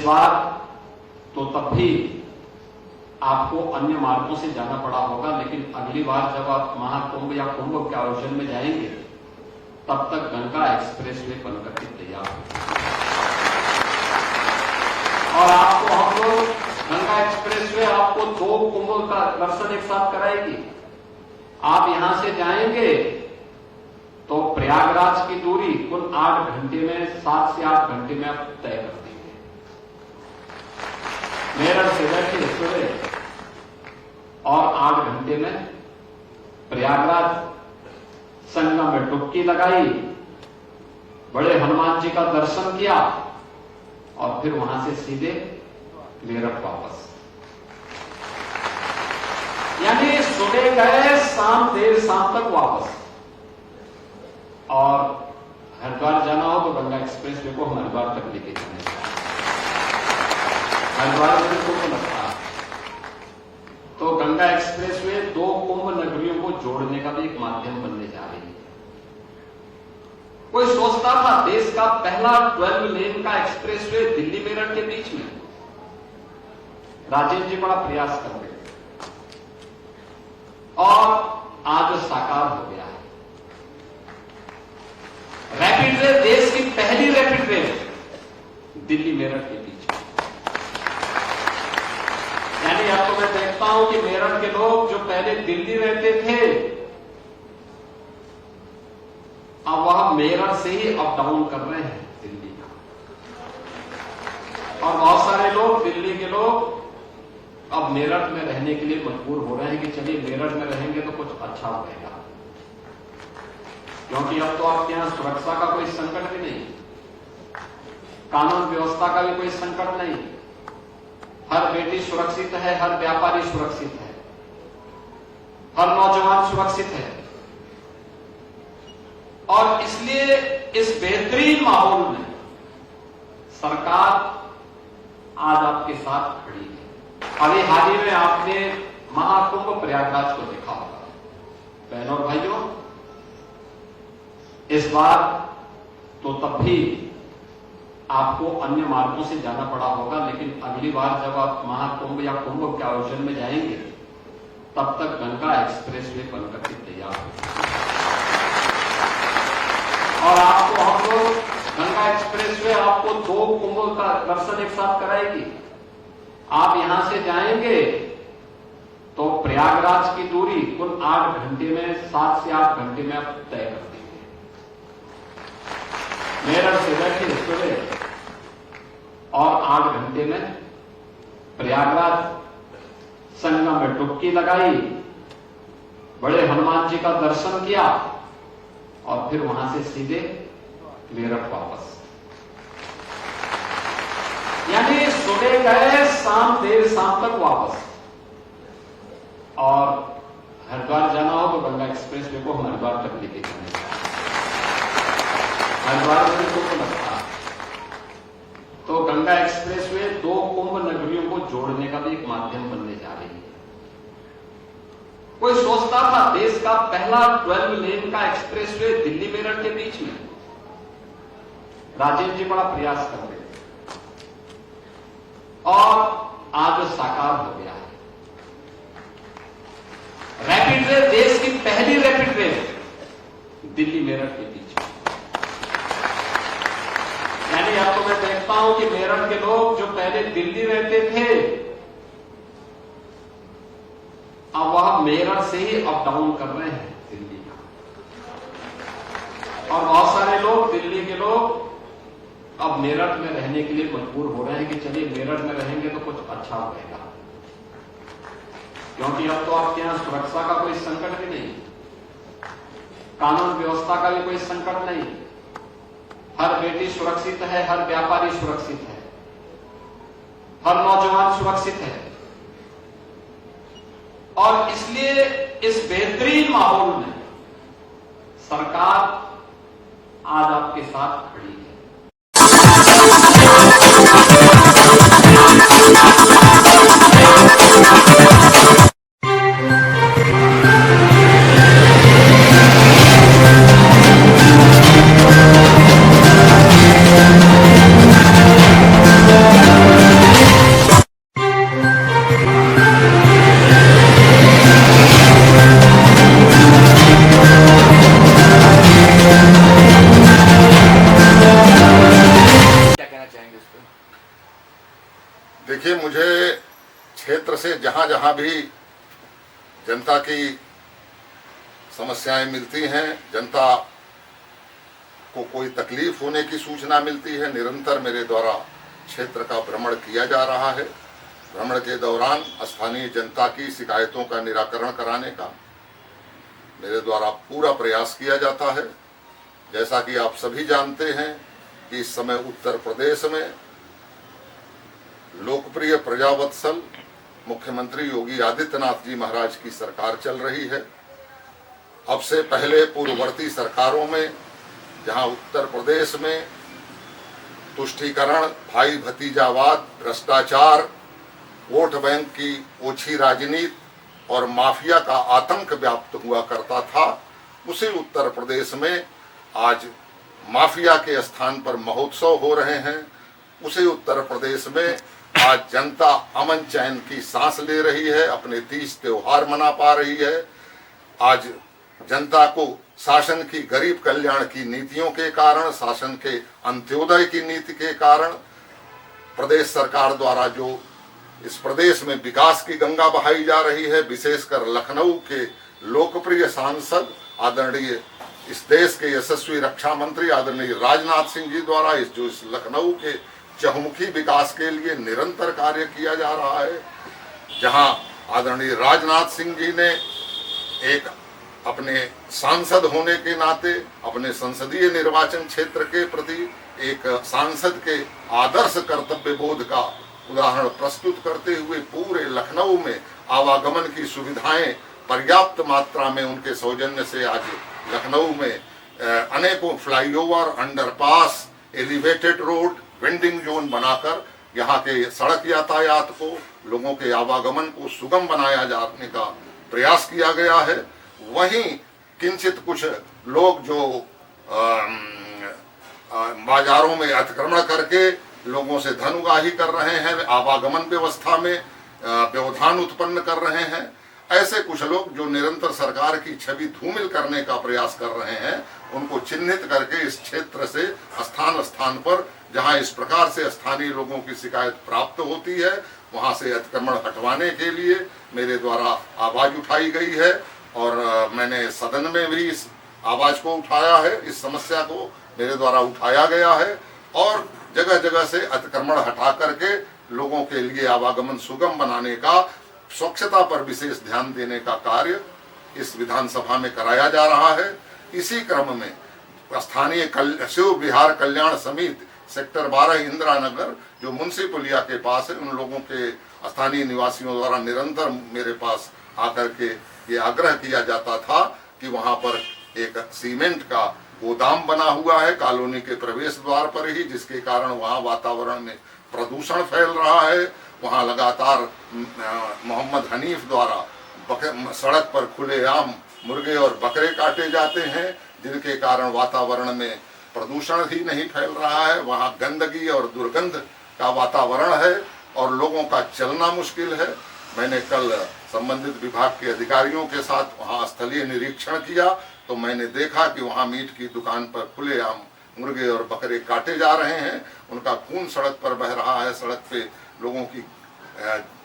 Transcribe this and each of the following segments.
बार तो तब भी आपको अन्य मार्गों से जाना पड़ा होगा, लेकिन अगली बार जब आप महाकुंभ या कुंभ के आयोजन में जाएंगे तब तक गंगा एक्सप्रेसवे बनकर के तैयार होगी और आपको हम लोग गंगा एक्सप्रेसवे आपको 2 कुंभ का दर्शन एक साथ कराएगी। आप यहां से जाएंगे तो प्रयागराज की दूरी कुल 8 घंटे में, 7 से 8 घंटे में आप तय कर देंगे। मेरठ से बैठे सुबह और 8 घंटे में प्रयागराज, संगम में डुबकी लगाई, बड़े हनुमान जी का दर्शन किया और फिर वहां से सीधे मेरठ वापस। यानी सुबह गए, देर शाम तक वापस। और हरिद्वार जाना हो तो गंगा एक्सप्रेसवे को हम हरिद्वार तक लेके जाने चाहिए। हरिद्वार में कुंभ लगता है तो गंगा एक्सप्रेसवे 2 कुंभ नगरियों को जोड़ने का भी एक माध्यम बनने जा रही है। कोई सोचता था देश का पहला 12 लेन का एक्सप्रेसवे दिल्ली मेरठ के बीच में, राजेंद्र जी बड़ा प्रयास कर रहे और आज साकार हो गया है। रैपिड रेल, देश की पहली रैपिड रेल दिल्ली मेरठ के बीच में। यानी अब तो मैं देखता हूं कि मेरठ के लोग जो पहले दिल्ली रहते थे अब वह मेरठ से ही अप डाउन कर रहे हैं दिल्ली का, और बहुत सारे लोग दिल्ली के लोग अब मेरठ में रहने के लिए मजबूर हो रहे हैं कि चलिए मेरठ में रहेंगे तो कुछ अच्छा रहेगा, क्योंकि अब तो आपके यहां सुरक्षा का कोई संकट भी नहीं, कानून व्यवस्था का भी कोई संकट नहीं, हर बेटी सुरक्षित है, हर व्यापारी सुरक्षित है, हर नौजवान सुरक्षित है। और इसलिए इस बेहतरीन माहौल में सरकार आज आपके साथ खड़ी है। अभी हाल ही में आपने महाकुंभ प्रयागराज को देखा होगा। बहनों और भाइयों, इस बार तो तब भी आपको अन्य मार्गों से जाना पड़ा होगा, लेकिन अगली बार जब आप महाकुंभ या कुंभ के आयोजन में जाएंगे तब तक गंगा एक्सप्रेसवे बनकर के तैयार होगी और आपको हम लोग गंगा एक्सप्रेसवे आपको 2 कुंभ का दर्शन एक साथ कराएगी। आप यहां से जाएंगे तो प्रयागराज की दूरी कुल 8 घंटे में, 7 से 8 घंटे में आप तय कर देंगे। मेरठ से बैठे सुबह और 8 घंटे में प्रयागराज, संगम में डुबकी लगाई, बड़े हनुमान जी का दर्शन किया और फिर वहां से सीधे मेरठ वापस। यानी सुबह गए, देर शाम तक वापस। और हरिद्वार जाना हो तो गंगा एक्सप्रेसवे को हम हरिद्वार तक लेके जाने चाहिए। हरिद्वार में कुंभ लगता है तो गंगा एक्सप्रेसवे 2 कुंभ नगरियों को जोड़ने का भी एक माध्यम बनने जा रही है। कोई सोचता था देश का पहला 12 लेन का एक्सप्रेसवे दिल्ली मेरठ के बीच में, राजेंद्र जी बड़ा प्रयास कर रहे और आज साकार हो गया है। रैपिड रेल, देश की पहली रैपिड रेल दिल्ली मेरठ के बीच में। यानी अब तो मैं देखता हूं कि मेरठ के लोग जो पहले दिल्ली रहते थे अब वह मेरठ से ही अप डाउन कर रहे हैं दिल्ली का, और बहुत सारे लोग दिल्ली के लोग अब मेरठ में रहने के लिए मजबूर हो रहे हैं कि चलिए मेरठ में रहेंगे तो कुछ अच्छा रहेगा, क्योंकि अब तो आपके यहां सुरक्षा का कोई संकट भी नहीं, कानून व्यवस्था का भी कोई संकट नहीं, हर बेटी सुरक्षित है, हर व्यापारी सुरक्षित है, हर नौजवान सुरक्षित है। और इसलिए इस बेहतरीन माहौल में सरकार आज आपके साथ खड़ी है। जहां जहां भी जनता की समस्याएं मिलती हैं, जनता को कोई तकलीफ होने की सूचना मिलती है, निरंतर मेरे द्वारा क्षेत्र का भ्रमण किया जा रहा है। भ्रमण के दौरान स्थानीय जनता की शिकायतों का निराकरण कराने का मेरे द्वारा पूरा प्रयास किया जाता है। जैसा कि आप सभी जानते हैं कि इस समय उत्तर प्रदेश में लोकप्रिय प्रजावत्सल मुख्यमंत्री योगी आदित्यनाथ जी महाराज की सरकार चल रही है। अब से पहले पूर्ववर्ती सरकारों में, जहां उत्तर प्रदेश में तुष्टीकरण, भाई भतीजावाद, भ्रष्टाचार, वोट बैंक की ओछी राजनीति और माफिया का आतंक व्याप्त हुआ करता था, उसी उत्तर प्रदेश में आज माफिया के स्थान पर महोत्सव हो रहे हैं। उसी उत्तर प्रदेश में आज जनता अमन चैन की सांस ले रही है, अपने तीज त्योहार मना पा रही है। आज जनता को शासन की गरीब कल्याण की नीतियों के कारण, शासन के अंत्योदय की नीति के कारण, प्रदेश सरकार द्वारा जो इस प्रदेश में विकास की गंगा बहाई जा रही है, विशेषकर लखनऊ के लोकप्रिय सांसद आदरणीय इस देश के यशस्वी रक्षा मंत्री आदरणीय राजनाथ सिंह जी द्वारा इस लखनऊ के चहुमुखी विकास के लिए निरंतर कार्य किया जा रहा है। जहां आदरणीय राजनाथ सिंह जी ने एक अपने सांसद होने के नाते अपने संसदीय निर्वाचन क्षेत्र के प्रति एक सांसद के आदर्श कर्तव्य बोध का उदाहरण प्रस्तुत करते हुए पूरे लखनऊ में आवागमन की सुविधाएं पर्याप्त मात्रा में उनके सौजन्य से आज लखनऊ में अनेकों flyover, underpass, elevated road, vending zone बनाकर यहाँ के सड़क यातायात को, लोगों के आवागमन को सुगम बनाया जाने का प्रयास किया गया है। वहीं किंचित कुछ लोग जो बाजारों में अतिक्रमण करके लोगों से धन उगाही कर रहे हैं, आवागमन व्यवस्था में व्यवधान उत्पन्न कर रहे हैं, ऐसे कुछ लोग जो निरंतर सरकार की छवि धूमिल करने का प्रयास कर रहे हैं, उनको चिन्हित करके इस क्षेत्र से स्थान स्थान पर जहां इस प्रकार से स्थानीय लोगों की शिकायत प्राप्त होती है, वहां से अतिक्रमण हटवाने के लिए मेरे द्वारा आवाज उठाई गई है और मैंने सदन में भी इस आवाज को उठाया है। इस समस्या को मेरे द्वारा उठाया गया है और जगह जगह से अतिक्रमण हटा करके लोगों के लिए आवागमन सुगम बनाने का, स्वच्छता पर विशेष ध्यान देने का कार्य इस विधानसभा में कराया जा रहा है। इसी क्रम में स्थानीय शिव विहार कल्याण समिति सेक्टर 12 इंदिरा नगर जो मुंशी पुलिया के पास है, उन लोगों के स्थानीय निवासियों द्वारा निरंतर मेरे पास आकर के ये आग्रह किया जाता था कि वहां पर एक सीमेंट का गोदाम बना हुआ है कॉलोनी के प्रवेश द्वार पर ही, जिसके कारण वहां वातावरण में प्रदूषण फैल रहा है। वहां लगातार मोहम्मद हनीफ द्वारा सड़क पर खुलेआम मुर्गे और बकरे काटे जाते हैं, जिनके कारण वातावरण में प्रदूषण ही नहीं फैल रहा है। वहां गंदगी और दुर्गंध का वातावरण है और लोगों का चलना मुश्किल है। मैंने कल संबंधित विभाग के अधिकारियों के साथ वहां स्थलीय निरीक्षण किया तो मैंने देखा कि वहां मीट की दुकान पर खुलेआम मुर्गे और बकरे काटे जा रहे हैं, उनका खून सड़क पर बह रहा है, सड़क पे लोगों की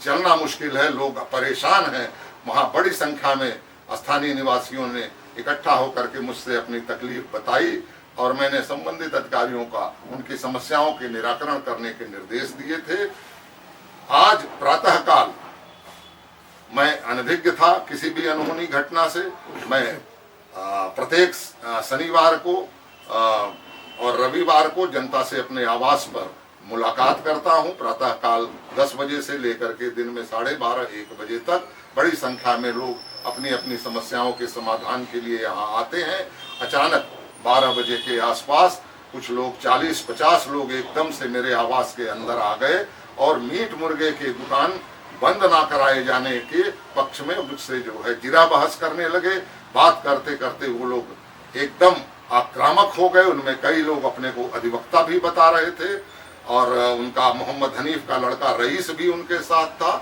चलना मुश्किल है, लोग परेशान हैं। वहां बड़ी संख्या में स्थानीय निवासियों ने इकट्ठा होकर के मुझसे अपनी तकलीफ बताई और मैंने संबंधित अधिकारियों का उनकी समस्याओं के निराकरण करने के निर्देश दिए थे। आज प्रातःकाल मैं अनभिज्ञ था किसी भी अनहोनी घटना से। मैं प्रत्येक शनिवार को और रविवार को जनता से अपने आवास पर मुलाकात करता हूं। प्रातःकाल 10 बजे से लेकर के दिन में 12:30-1 बजे तक बड़ी संख्या में लोग अपनी अपनी समस्याओं के समाधान के लिए यहाँ आते हैं। अचानक 12 बजे के आसपास कुछ लोग 40-50 लोग एकदम से मेरे आवास के अंदर आ गए और मीट मुर्गे की दुकान बंद ना कराए जाने के पक्ष में मुझसे जो है जिरा बहस करने लगे। बात करते करते वो लोग एकदम आक्रामक हो गए। उनमें कई लोग अपने को अधिवक्ता भी बता रहे थे और उनका मोहम्मद हनीफ का लड़का रईस भी उनके साथ था।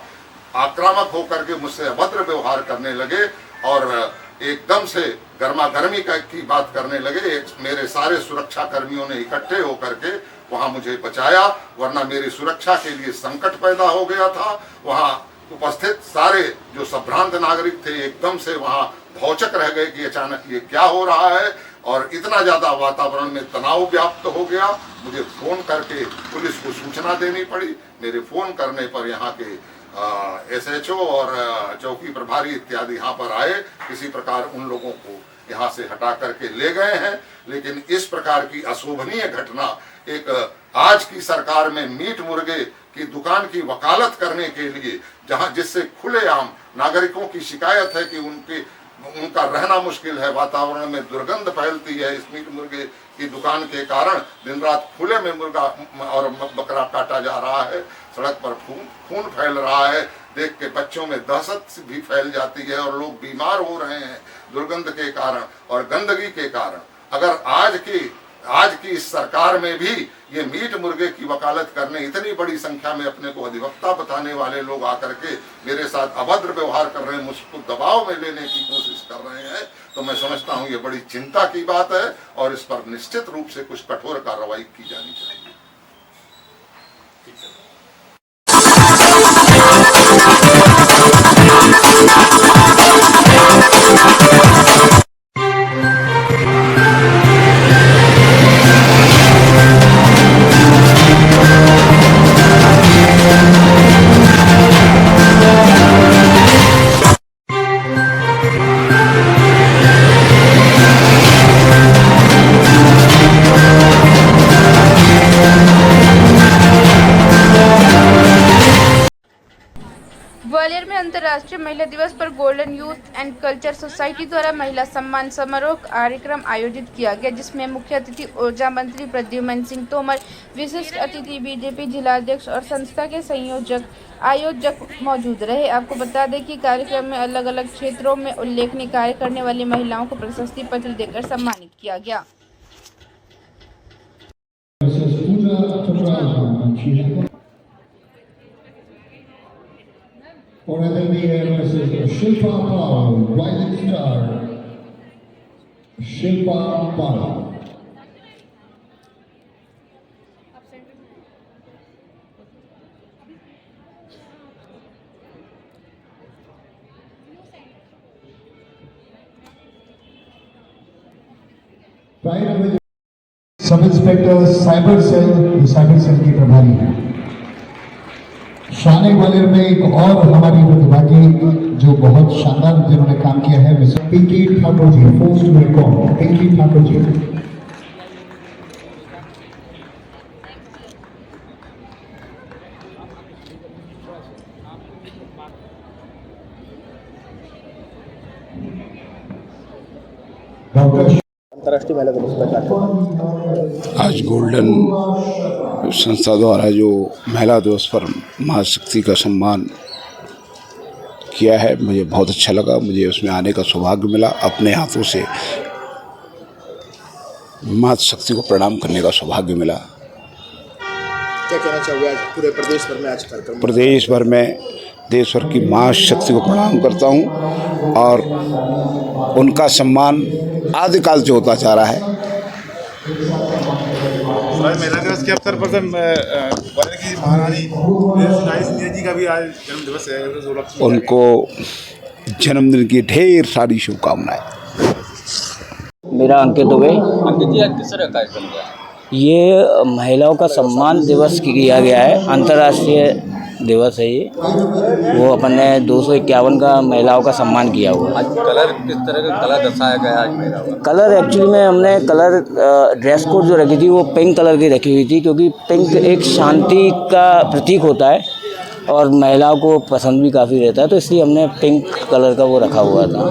आक्रामक होकर के मुझसे अभद्र व्यवहार करने लगे और एकदम से गर्मा गर्मी की बात करने लगे। मेरे सारे सुरक्षा कर्मियों ने इकट्ठे होकर के वहां मुझे बचाया, वरना मेरी सुरक्षा के लिए संकट पैदा हो गया था। वहां उपस्थित सारे जो संभ्रांत नागरिक थे एकदम से वहां भौचक रह गए कि अचानक ये क्या हो रहा है, और इतना ज्यादा वातावरण में तनाव व्याप्त हो गया। मुझे फोन करके पुलिस को सूचना देनी पड़ी। मेरे फोन करने पर यहाँ के SHO और चौकी प्रभारी इत्यादि यहाँ पर आए, किसी प्रकार उन लोगों को यहाँ से हटा करके ले गए हैं। लेकिन इस प्रकार की अशोभनीय घटना एक आज की सरकार में मीट मुर्गे की दुकान की वकालत करने के लिए, जहां जिससे खुलेआम नागरिकों की शिकायत है कि उनका रहना मुश्किल है, वातावरण में दुर्गंध फैलती है इस मीट मुर्गे की दुकान के कारण, दिन रात खुले में मुर्गा और बकरा काटा जा रहा है, सड़क पर खून फैल रहा है, देख के बच्चों में दहशत भी फैल जाती है और लोग बीमार हो रहे हैं दुर्गंध के कारण और गंदगी के कारण। अगर आज की इस सरकार में भी ये मीट मुर्गे की वकालत करने इतनी बड़ी संख्या में अपने को अधिवक्ता बताने वाले लोग आकर के मेरे साथ अभद्र व्यवहार कर रहे हैं, मुझको दबाव में लेने की कोशिश कर रहे हैं, तो मैं समझता हूँ ये बड़ी चिंता की बात है और इस पर निश्चित रूप से कुछ कठोर कार्रवाई की जानी चाहिए। ग्वालियर में अंतर्राष्ट्रीय महिला दिवस पर golden youth and culture society द्वारा महिला सम्मान समारोह कार्यक्रम आयोजित किया गया, जिसमें मुख्य अतिथि ऊर्जा मंत्री प्रद्युम्न सिंह तोमर, विशिष्ट अतिथि बीजेपी जिलाध्यक्ष और संस्था के आयोजक मौजूद रहे। आपको बता दें कि कार्यक्रम में अलग अलग क्षेत्रों में उल्लेखनीय कार्य करने वाली महिलाओं को प्रशस्ति पत्र देकर सम्मानित किया गया। और Mrs. Shilpa Pal, Rising Star, Shilpa Pal. Sub inspector cyber cell की प्रभारी है। शान ग्वालियर में एक और हमारी प्रतिभागी जो बहुत शानदार जिन्होंने काम किया है, mister Pinky Thakur ji, post welcome Pinky Thakur ji. Doctor अंतर्राष्ट्रीय महिला दिवस पर आज गोल्डन संस्था द्वारा जो महिला दिवस पर महाशक्ति का सम्मान किया है, मुझे बहुत अच्छा लगा। मुझे उसमें आने का सौभाग्य मिला, अपने हाथों से महाशक्ति को प्रणाम करने का सौभाग्य मिला। क्या कहना चाहोगे आज पूरे प्रदेश भर में आज कार्यक्रम? प्रदेश भर में देश भर की महाशक्ति को प्रणाम करता हूँ और उनका सम्मान आदिकाल से होता जा रहा है। महिला दिवस के अवसर पर ग्वालियर की महारानी सिंधिया जी का भी आज जन्म दिवस है। उनको जन्मदिन की ढेर सारी शुभकामनाएं। मेरा अंकित दुबे। अंकित जी, आज किस तरह कार्यक्रम हुआ? ये महिलाओं का सम्मान दिवस किया गया है, अंतर्राष्ट्रीय दिवस है ये। वो अपने 251 का महिलाओं का सम्मान किया हुआ। आज कलर किस तरह का कलर दर्शाया गया आज महिलाओं का? कलर एक्चुअली में हमने कलर ड्रेस कोड जो रखी थी वो पिंक कलर की रखी हुई थी, क्योंकि पिंक एक शांति का प्रतीक होता है और महिलाओं को पसंद भी काफ़ी रहता है, तो इसलिए हमने पिंक कलर का वो रखा हुआ था।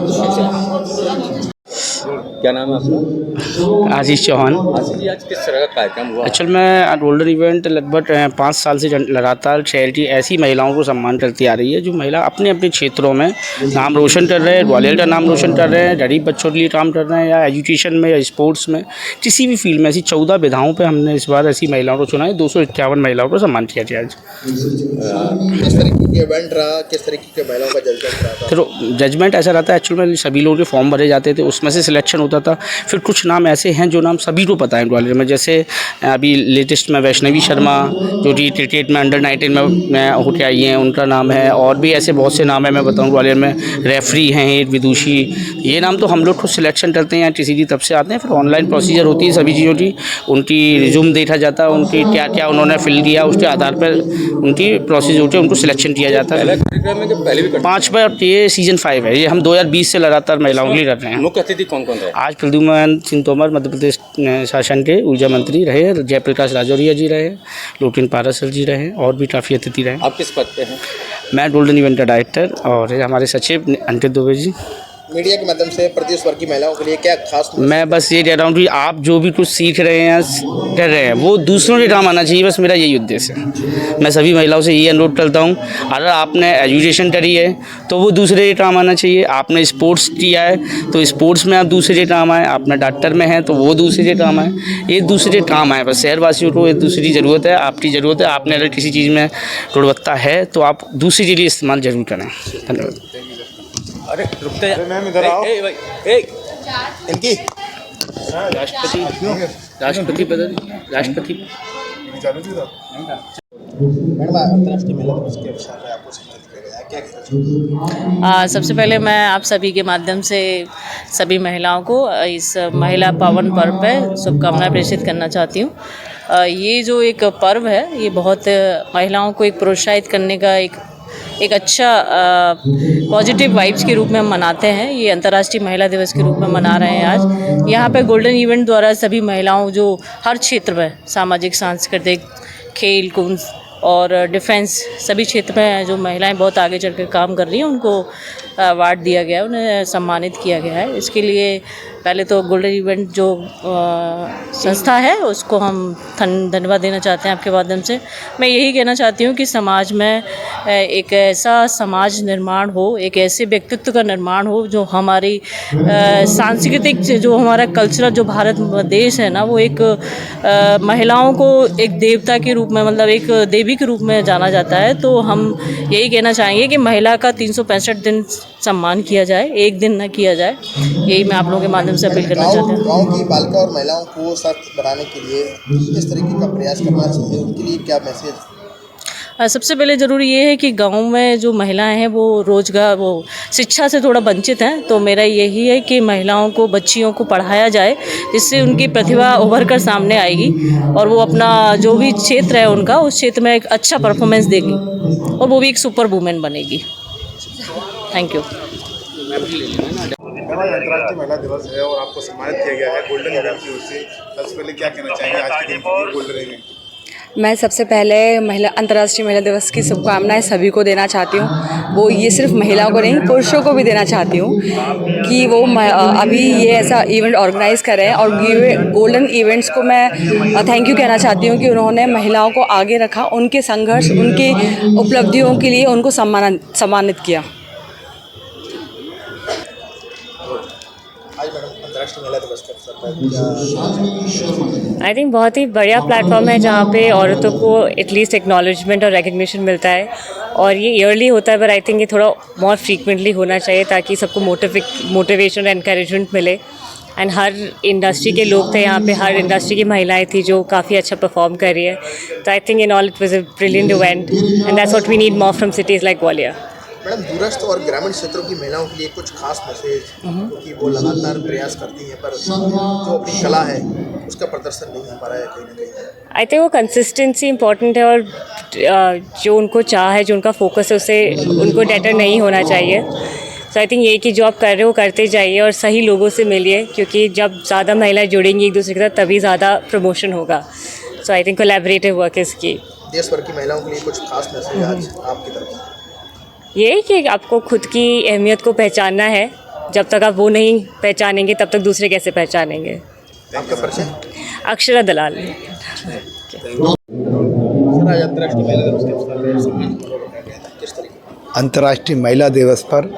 क्या नाम है आपका? आशीष चौहान। आशीष जी, आज किस तरह का कार्यक्रम हुआ? एक्चुअल में गोल्डन इवेंट लगभग 5 साल से लगातार चैरिटी ऐसी महिलाओं को सम्मान करती आ रही है जो महिला अपने अपने क्षेत्रों में नाम रोशन कर रहे हैं, ग्वालियर का नाम रोशन कर रहे हैं, गरीब बच्चों के लिए काम कर रहे हैं, या एजुकेशन में या स्पोर्ट्स में, किसी भी फील्ड में। ऐसी 14 विधाओं पर हमने इस बार ऐसी महिलाओं को चुना है। 251 महिलाओं को सम्मान किया गया आज। किस तरीके के इवेंट रहा, किस तरीके के महिलाओं का जजमेंट रहा था? तो जजमेंट ऐसा रहता है, एक्चुअल में सभी लोगों के फॉर्म भरे जाते थे, उसमें से सिलेक्शन होता था। फिर कुछ नाम ऐसे हैं जो नाम सभी को पता है ग्वालियर में, जैसे अभी लेटेस्ट में वैष्णवी शर्मा जो कि क्रिकेट में अंडर-19 में होके आई हैं, उनका नाम है। और भी ऐसे बहुत से नाम हैं, मैं बताऊँ ग्वालियर में रेफरी हैं एक विदुषी। ये नाम तो हम लोग खुद सिलेक्शन करते हैं, किसी की तरफ से आते हैं, फिर ऑनलाइन प्रोसीजर होती है सभी चीज़ों की, उनकी रिज्यूम देखा जाता है, उनकी क्या क्या उन्होंने फिल किया, उसके आधार पर उनकी प्रोसीजर होती है, उनको सिलेक्शन किया जाता है। पहले भी 5 बार, ये सीजन 5 है, ये हम 2020 से लगातार महिलाओं के लिए कर रहे हैं। मुख्य अतिथि कौन कौन रहे? आज प्रद्युमन सिंह तोमर मध्य प्रदेश शासन के ऊर्जा मंत्री रहे, जयप्रकाश राजौरिया जी रहे, लोकेन पारासर जी रहे, और भी काफ़ी अतिथि रहे। आप किस पद पे हैं? मैं गोल्डन इवेंट का डायरेक्टर, और हमारे सचिव अंकित दुबे जी। मीडिया के माध्यम से प्रदेश भर की महिलाओं के लिए क्या खास? मैं बस ये कह रहा हूँ कि आप जो भी कुछ सीख रहे हैं कर रहे हैं वो दूसरों के काम आना चाहिए, बस मेरा यही उद्देश्य है। मैं सभी महिलाओं से यही अनुरोध करता हूँ, अगर आपने एजुकेशन करी है तो वो दूसरे के काम आना चाहिए, आपने स्पोर्ट्स किया है तो स्पोर्ट्स में आप दूसरे के काम आए, आपने डॉक्टर में हैं तो वो दूसरे के काम आए, एक दूसरे के काम आए। बस शहरवासियों को एक दूसरे की ज़रूरत है, आपकी ज़रूरत है। आपने अगर किसी चीज़ में गुणवत्ता है तो आप दूसरी के लिए इस्तेमाल जरूर करें। धन्यवाद। अरे रुकते हैं मैम, इधर आओ। इनकी राष्ट्रपति मैडम, अंतर्राष्ट्रीय महिला दिवस के अवसर पर आपको सम्मानित किया गया है, क्या कहना चाहिए? सबसे पहले मैं आप सभी के माध्यम से सभी महिलाओं को इस महिला पावन पर्व पर शुभकामनाएं प्रेषित करना चाहती हूँ। ये जो एक पर्व है, ये बहुत महिलाओं को एक प्रोत्साहित करने का एक अच्छा पॉजिटिव वाइब्स के रूप में हम मनाते हैं। ये अंतर्राष्ट्रीय महिला दिवस के रूप में मना रहे हैं आज। यहाँ पे गोल्डन इवेंट द्वारा सभी महिलाओं जो हर क्षेत्र में सामाजिक, सांस्कृतिक, खेल कूद और डिफेंस सभी क्षेत्र में जो महिलाएं बहुत आगे चलकर काम कर रही हैं, उनको अवार्ड दिया गया है, उन्हें सम्मानित किया गया है। इसके लिए पहले तो गोल्डन इवेंट जो संस्था है उसको हम धन्यवाद देना चाहते हैं आपके माध्यम से। मैं यही कहना चाहती हूँ कि समाज में एक ऐसा समाज निर्माण हो, एक ऐसे व्यक्तित्व का निर्माण हो जो हमारी सांस्कृतिक, जो हमारा कल्चरल जो भारत देश है ना, वो एक महिलाओं को एक देवता के रूप में, मतलब एक देवी के रूप में जाना जाता है। तो हम यही कहना चाहेंगे कि महिला का 365 दिन सम्मान किया जाए, एक दिन न किया जाए। यही मैं आप लोगों के माध्यम से अपील करना चाहती हूँ। गाँव की बालिका और महिलाओं को सशक्त बनाने के लिए किस तरीके का प्रयास करना चाहिए, उनके लिए क्या मैसेज? सबसे पहले ज़रूरी ये है कि गांव में जो महिलाएं हैं वो रोज़गार, वो शिक्षा से थोड़ा वंचित हैं। तो मेरा यही है कि महिलाओं को, बच्चियों को पढ़ाया जाए, जिससे उनकी प्रतिभा उभर कर सामने आएगी और वो अपना जो भी क्षेत्र है उनका, उस क्षेत्र में एक अच्छा परफॉर्मेंस देगी और वो भी एक सुपर वुमेन बनेगी। Thank you. अंतर्राष्ट्रीय महिला दिवस है और आपको सम्मानित किया गया है गोल्डन इवेंट की ओर से। सबसे पहले क्या कहना चाहेंगे आज के दिन के गोल्डन इवेंट? मैं सबसे पहले अंतर्राष्ट्रीय महिला दिवस की शुभकामनाएं सभी को देना चाहती हूँ। वो ये सिर्फ महिलाओं को नहीं, पुरुषों को भी देना चाहती हूँ कि वो अभी ये ऐसा इवेंट ऑर्गेनाइज़ कर रहे हैं। और गोल्डन इवेंट्स को मैं थैंक यू कहना चाहती हूँ कि उन्होंने महिलाओं को आगे रखा, उनके संघर्ष, उनके उपलब्धियों के लिए उनको सम्मानित किया। आई थिंक बहुत ही बढ़िया प्लेटफॉर्म है जहाँ पे औरतों को एटलीस्ट एक्नॉलेजमेंट और रिकग्निशन मिलता है। और ये ईयरली होता है, पर आई थिंक ये थोड़ा मोर फ्रीक्वेंटली होना चाहिए ताकि सबको मोटिवेशन और एनकरेजमेंट मिले। एंड हर इंडस्ट्री के लोग थे यहाँ पे, हर इंडस्ट्री की महिलाएं थी जो काफ़ी अच्छा परफॉर्म कर रही है। तो I think in all it was a brilliant event and that's what we need more from cities like Gwalior. Madam, दूरस्थ और ग्रामीण क्षेत्रों की महिलाओं के लिए कुछ खास मैसेज, क्योंकि वो लगातार प्रयास करती हैं पर जो अपनी कला है उसका प्रदर्शन नहीं हो पा रहा है कहीं ना कहीं। आई थिंक वो कंसिस्टेंसी इंपॉर्टेंट है और जो उनको चाह है, जो उनका फोकस है, उससे उनको डेटर नहीं होना चाहिए। सो आई थिंक ये कि जो आप कर रहे हो करते जाइए और सही लोगों से मिलिए, क्योंकि जब ज़्यादा महिलाएं जुड़ेंगी एक दूसरे के साथ तभी ज़्यादा प्रमोशन होगा। So I think collaborative work is key. देश भर की महिलाओं के लिए कुछ खास मैसेज आज आपकी तरफ? ये कि आपको खुद की अहमियत को पहचानना है। जब तक आप वो नहीं पहचानेंगे तब तक दूसरे कैसे पहचानेंगे। आपका परिचय? अक्षरा दलाल। अंतर्राष्ट्रीय महिला दिवस पर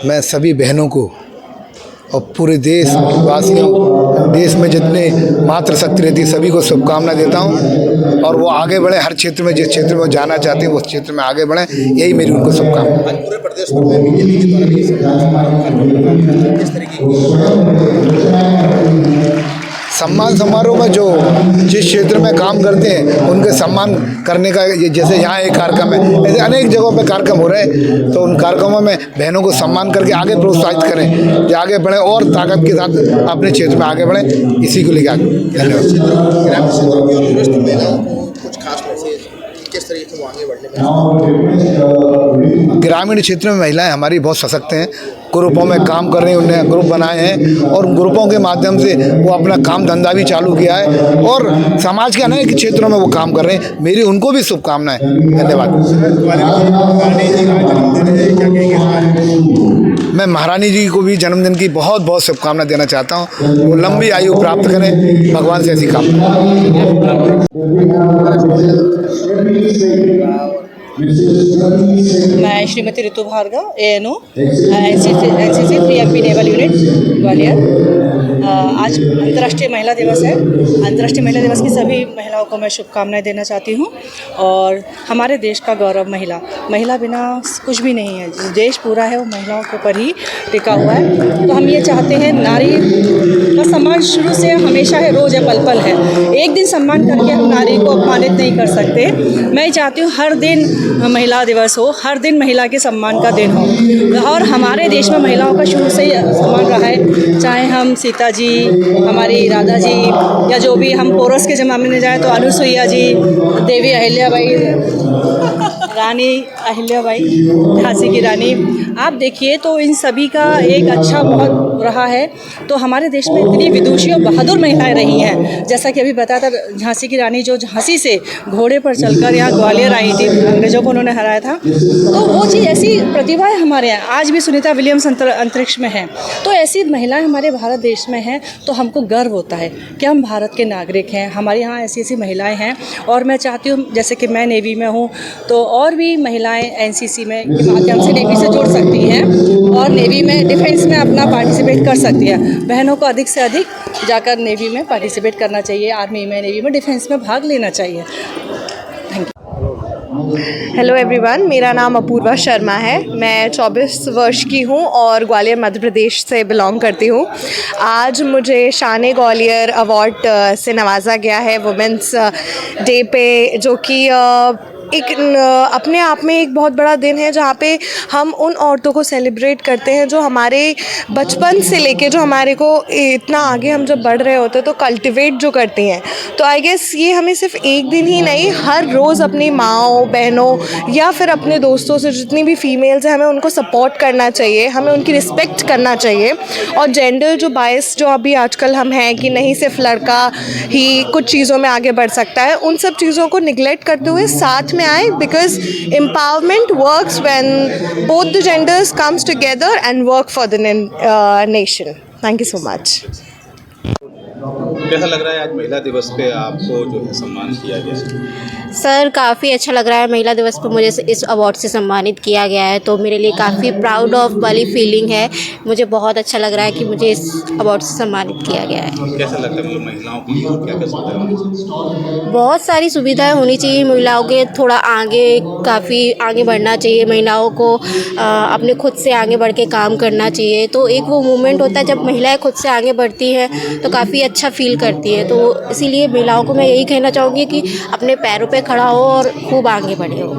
मैं सभी बहनों को और पूरे देश वासियों, देश में जितने मातृशक्ति रहती है सभी को शुभकामना देता हूं। और वो आगे बढ़े, हर क्षेत्र में, जिस क्षेत्र में जाना चाहते हैं उस क्षेत्र में आगे बढ़ें, यही मेरी उनको शुभकामना। पूरे प्रदेश भर में मीडिया के द्वारा किस तरीके की सम्मान समारोह में जो जिस क्षेत्र में काम करते हैं उनके सम्मान करने का, ये जैसे यहाँ एक कार्यक्रम है, ऐसे अनेक जगहों पे कार्यक्रम हो रहे हैं, तो उन कार्यक्रमों में बहनों को सम्मान करके आगे प्रोत्साहित करें कि आगे बढ़ें और ताकत के साथ अपने क्षेत्र में आगे बढ़ें, इसी को लेकर आगे। धन्यवाद। कुछ खास मैसेज किस तरीके से वो आगे बढ़ने में? ग्रामीण क्षेत्र में महिलाएं हमारी बहुत सशक्त हैं, ग्रुपों में काम कर रही हैं, उन्होंने ग्रुप बनाए हैं और ग्रुपों के माध्यम से वो अपना काम धंधा भी चालू किया है और समाज के अनेक क्षेत्रों में वो काम कर रहे हैं। मेरी उनको भी शुभकामनाएं। धन्यवाद। मैं महारानी जी को भी जन्मदिन की बहुत बहुत शुभकामनाएं देना चाहता हूँ, वो लंबी आयु प्राप्त करें, भगवान से ऐसी कामना। मैं Shrimati Ritu Bhargava, ANO NCC 3MP naval unit Gwalior. आज अंतर्राष्ट्रीय महिला दिवस है। अंतर्राष्ट्रीय महिला दिवस की सभी महिलाओं को मैं शुभकामनाएं देना चाहती हूँ। और हमारे देश का गौरव महिला बिना कुछ भी नहीं है। जो देश पूरा है वो महिलाओं के ऊपर ही टिका हुआ है। तो हम ये चाहते हैं, नारी का सम्मान शुरू से हमेशा है, रोज़ है, पल पल है। एक दिन सम्मान करके हम नारी को अपमानित नहीं कर सकते। मैं चाहती हूँ हर दिन महिला दिवस हो, हर दिन महिला के सम्मान का दिन हो। और हमारे देश में महिलाओं का शुरू से ही सम्मान रहा है, चाहे हम सीता जी, हमारी राधा जी, या जो भी हम पोरस के ज़माने में जाए तो अनुसुईया जी, देवी अहिल्याबाई, रानी अहिल्याबाई, झांसी की रानी, आप देखिए तो इन सभी का एक अच्छा बहुत रहा है। तो हमारे देश में इतनी विदुषी और बहादुर महिलाएं रही हैं। जैसा कि अभी बताया था, झांसी की रानी जो झांसी से घोड़े पर चलकर यहाँ ग्वालियर आई थी, अंग्रेजों को उन्होंने हराया था। तो वो चीज़, ऐसी प्रतिभाएं हमारे यहाँ आज भी सुनीता विलियम्स अंतरिक्ष में हैं। तो ऐसी महिलाएं हमारे भारत देश में हैं, तो हमको गर्व होता है कि हम भारत के नागरिक हैं। हमारे यहाँ ऐसी ऐसी महिलाएं हैं। और मैं चाहती हूँ, जैसे कि मैं नेवी में हूँ, तो और भी महिलाएं NCC में के माध्यम से नेवी से जुड़ सकती हैं और नेवी में डिफेंस में अपना पार्टिसिपेट कर सकती है। बहनों को अधिक से अधिक जाकर नेवी में पार्टिसिपेट करना चाहिए, आर्मी में, नेवी में, डिफेंस में भाग लेना चाहिए। हेलो एवरीवन, मेरा नाम अपूर्वा शर्मा है। मैं 24 वर्ष की हूँ और ग्वालियर मध्य प्रदेश से बिलोंग करती हूँ। आज मुझे शान ग्वालियर अवार्ड से नवाजा गया है वुमेंस डे पे, जो कि एक अपने आप में एक बहुत बड़ा दिन है, जहाँ पे हम उन औरतों को सेलिब्रेट करते हैं जो हमारे बचपन से लेके जो हमारे को इतना आगे हम जब बढ़ रहे होते हैं तो कल्टिवेट जो करती हैं। तो आई गेस ये हमें सिर्फ एक दिन ही नहीं, हर रोज़ अपनी माँओं, बहनों या फिर अपने दोस्तों से, जितनी भी फीमेल्स हैं, हमें उनको सपोर्ट करना चाहिए, हमें उनकी रिस्पेक्ट करना चाहिए। और जेंडर जो बायस जो अभी आजकल हम हैं कि नहीं सिर्फ लड़का ही कुछ चीज़ों में आगे बढ़ सकता है, उन सब चीज़ों को निगलेक्ट करते हुए साथ में आए, because empowerment works when both the genders comes together and work for the nation. Thank you so much. कैसा लग रहा है आज महिला दिवस पे आपको जो है सम्मान किया गया? सर, काफ़ी अच्छा लग रहा है। महिला दिवस पर मुझे इस अवार्ड से सम्मानित किया गया है, तो मेरे लिए काफ़ी प्राउड ऑफ वाली फीलिंग है। मुझे बहुत अच्छा लग रहा है कि मुझे इस अवार्ड से सम्मानित किया गया है। कैसा लगता है, मतलब महिलाओं के लिए क्या-क्या सुविधाएं होनी चाहिए? बहुत सारी सुविधाएं होनी चाहिए महिलाओं के, थोड़ा आगे, काफ़ी आगे बढ़ना चाहिए महिलाओं को, अपने खुद से आगे बढ़ के काम करना चाहिए। तो एक वो मोमेंट होता है जब महिलाएं खुद से आगे बढ़ती हैं तो काफ़ी अच्छा फील करती है। तो इसीलिए महिलाओं को मैं यही कहना चाहूँगी कि अपने पैरों पे खड़ा हो और खूब आगे बढ़े हो।